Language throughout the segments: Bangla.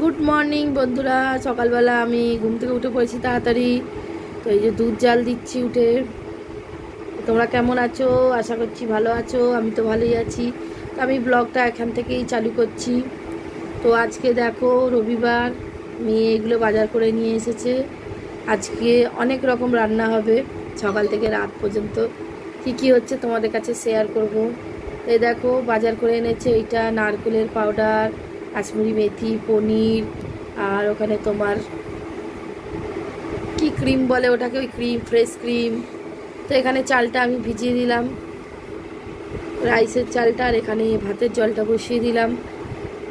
গুড মর্নিং বন্ধুরা। সকালবেলা আমি ঘুম থেকে উঠে পড়েছি তাড়াতাড়ি। তো এই যে দুধ জাল দিচ্ছি উঠে। তোমরা কেমন আছো? আশা করছি ভালো আছো। আমি তো ভালোই আছি। তো আমি ব্লগটা এখান থেকেই চালু করছি। তো আজকে দেখো রবিবার, মেয়ে এগুলো বাজার করে নিয়ে এসেছে। আজকে অনেক রকম রান্না হবে, সকাল থেকে রাত পর্যন্ত কি কি হচ্ছে তোমাদের কাছে শেয়ার করব। এই দেখো বাজার করে এনেছে, এইটা নারকেলের পাউডার, কাশ্মীরি মেথি, পনির, আর ওখানে তোমার কি ক্রিম বলে ওটাকে, ওই ক্রিম, ফ্রেশ ক্রিম। তো এখানে চালটা আমি ভিজিয়ে দিলাম, রাইসের চালটা, আর এখানে ভাতের জলটা বসিয়ে দিলাম।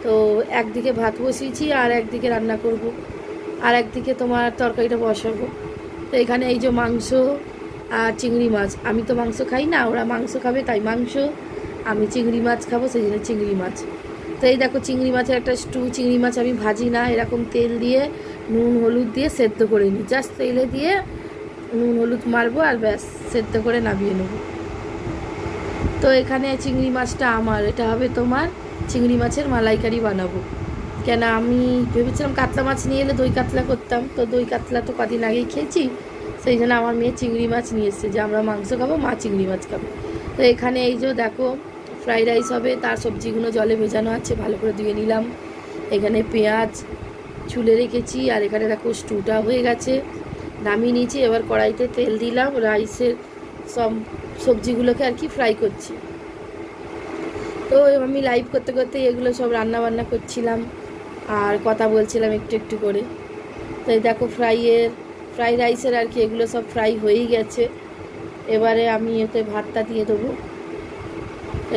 তো একদিকে ভাত বসিয়েছি আর একদিকে রান্না করব, আর একদিকে তোমার তরকারিটা বসাবো। তো এখানে এই যে মাংস আর চিংড়ি মাছ, আমি তো মাংস খাই না, ওরা মাংস খাবে তাই মাংস, আমি চিংড়ি মাছ খাবো সেই জন্য চিংড়ি মাছ। তো এই দেখো চিংড়ি মাছের একটা স্টু। চিংড়ি মাছ আমি ভাজি না, এরকম তেল দিয়ে নুন হলুদ দিয়ে সেদ্ধ করে নিই, জাস্ট তেলে দিয়ে নুন হলুদ মারবো আর ব্যাস সেদ্ধ করে নামিয়ে নেবো। তো এখানে চিংড়ি মাছটা আমার, এটা হবে তোমার চিংড়ি মাছের মালাইকারি বানাবো। কেন আমি ভেবেছিলাম কাতলা মাছ নিয়ে এলে দই কাতলা করতাম, তো দই কাতলা তো কদিন আগেই খেয়েছি, সেই জন্য আমার মেয়ে চিংড়ি মাছ নিয়ে এসেছে যে আমরা মাংস খাবো, মা চিংড়ি মাছ খাবো। তো এখানে এই যে দেখো ফ্রাইড রাইস হবে, তার সবজিগুলো জলে ভেজানো আছে, ভালো করে ধুয়ে নিলাম। এখানে পেঁয়াজ ছুলে রেখেছি, আর এখানে দেখো স্টুটা হয়ে গেছে, নামিয়ে নিয়েছি। এবার কড়াইতে তেল দিলাম, রাইসের সব সবজিগুলোকে আর কি ফ্রাই করছি। তো আমি লাইভ করতে করতে এগুলো সব রান্না বান্না করছিলাম আর কথা বলছিলাম একটু একটু করে। তো এই দেখো ফ্রাই রাইসের আর কি এগুলো সব ফ্রাই হয়েই গেছে। এবারে আমি এতে ভাতটা দিয়ে দেবো।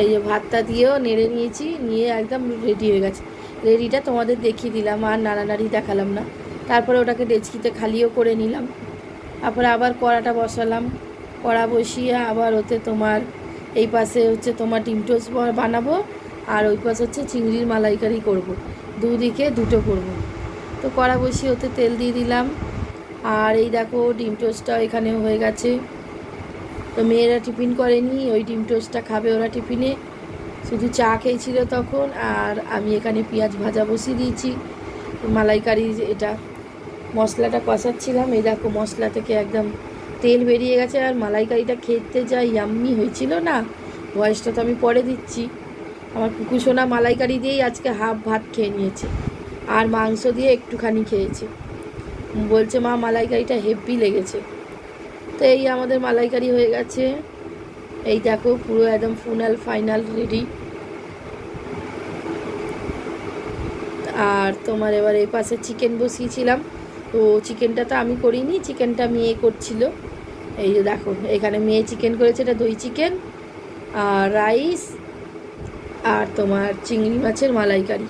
এই যে ভাতটা দিয়েও নেড়ে নিয়েছি, নিয়ে একদম রেডি হয়ে গেছে। রেডিটা তোমাদের দেখিয়ে দিলাম, আর নাড়ানাড়ি দেখালাম না। তারপরে ওটাকে ডেচকিতে খালিও করে নিলাম। তারপরে আবার কড়াটা বসালাম, কড়া বসিয়ে আবার ওতে তোমার এই পাশে হচ্ছে তোমার ডিম টোস্ট বানাবো, আর ওই পাশে হচ্ছে চিংড়ির মালাইকারি করব, দুদিকে দুটো করব। তো কড়া বসিয়ে ওতে তেল দিয়ে দিলাম, আর এই দেখো ডিম টোস্টটা এখানেও হয়ে গেছে। তো মেয়েরা টিফিন করেনি, ওই ডিম টোস্টটা খাবে ওরা টিফিনে, শুধু চা খেয়েছিল তখন। আর আমি এখানে পেঁয়াজ ভাজা বসিয়ে দিয়েছি, মালাইকারি এটা মশলাটা কষাচ্ছিলাম। এই দেখো মশলা থেকে একদম তেল বেরিয়ে গেছে, আর মালাইকারিটা খেতে যা ইয়াম্মি হয়েছিল না, ভয়েসটা তো আমি পরে দিচ্ছি। আমার কুকুসোনা মালাইকারি দিয়েই আজকে হাফ ভাত খেয়ে নিয়েছে, আর মাংস দিয়ে একটুখানি খেয়েছে, বলছে মা মালাইকারিটা হেভি লেগেছে। তো এই আমাদের মালাইকারি হয়ে গেছে, এই দেখো পুরো একদম ফাইনাল রেডি। আর তোমার এবার এই পাশে চিকেন বসিয়েছিলাম, তো চিকেনটা তো আমি করিনি, চিকেনটা মেয়ে করছিল। এই যে দেখো এখানে মেয়ে চিকেন করেছে, এটা দই চিকেন আর রাইস আর তোমার চিংড়ি মাছের মালাইকারি।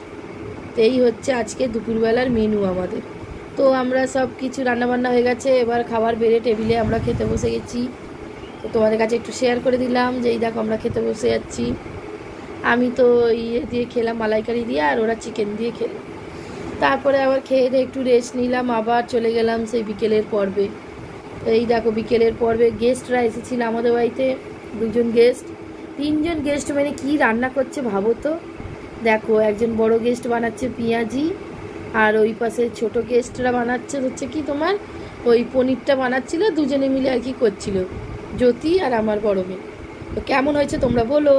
তো এই হচ্ছে আজকে দুপুরবেলার মেনু আমাদের। তো আমরা সব কিছু রান্নাবান্না হয়ে গেছে, এবার খাবার বেড়ে টেবিলে আমরা খেতে বসে গেছি। তো তোমাদের কাছে একটু শেয়ার করে দিলাম যে এই দেখো আমরা খেতে বসে যাচ্ছি। আমি তো ইয়ে দিয়ে খেলাম, মালাইকারি দিয়ে, আর ওরা চিকেন দিয়ে খেলো। তারপরে আবার খেয়ে দিয়ে একটু রেস্ট নিলাম, আবার চলে গেলাম সেই বিকেলের পর্বে। এই দেখো বিকেলের পর্বে গেস্টরা এসেছিল আমাদের বাড়িতে, 2জন গেস্ট, 3জন গেস্ট, মানে কি রান্না করছে ভাবো তো। দেখো একজন বড় গেস্ট বানাচ্ছে পেঁয়াজি, আর ওই পাশে ছোট গেস্টরা বানাচ্ছে হচ্ছে কি তোমার ওই পনিরটা বানাচ্ছিল, দুজনে মিলে আর কি করছিল, জ্যোতি আর আমার বড় মেয়ে। তো কেমন হয়েছে তোমরা বলো।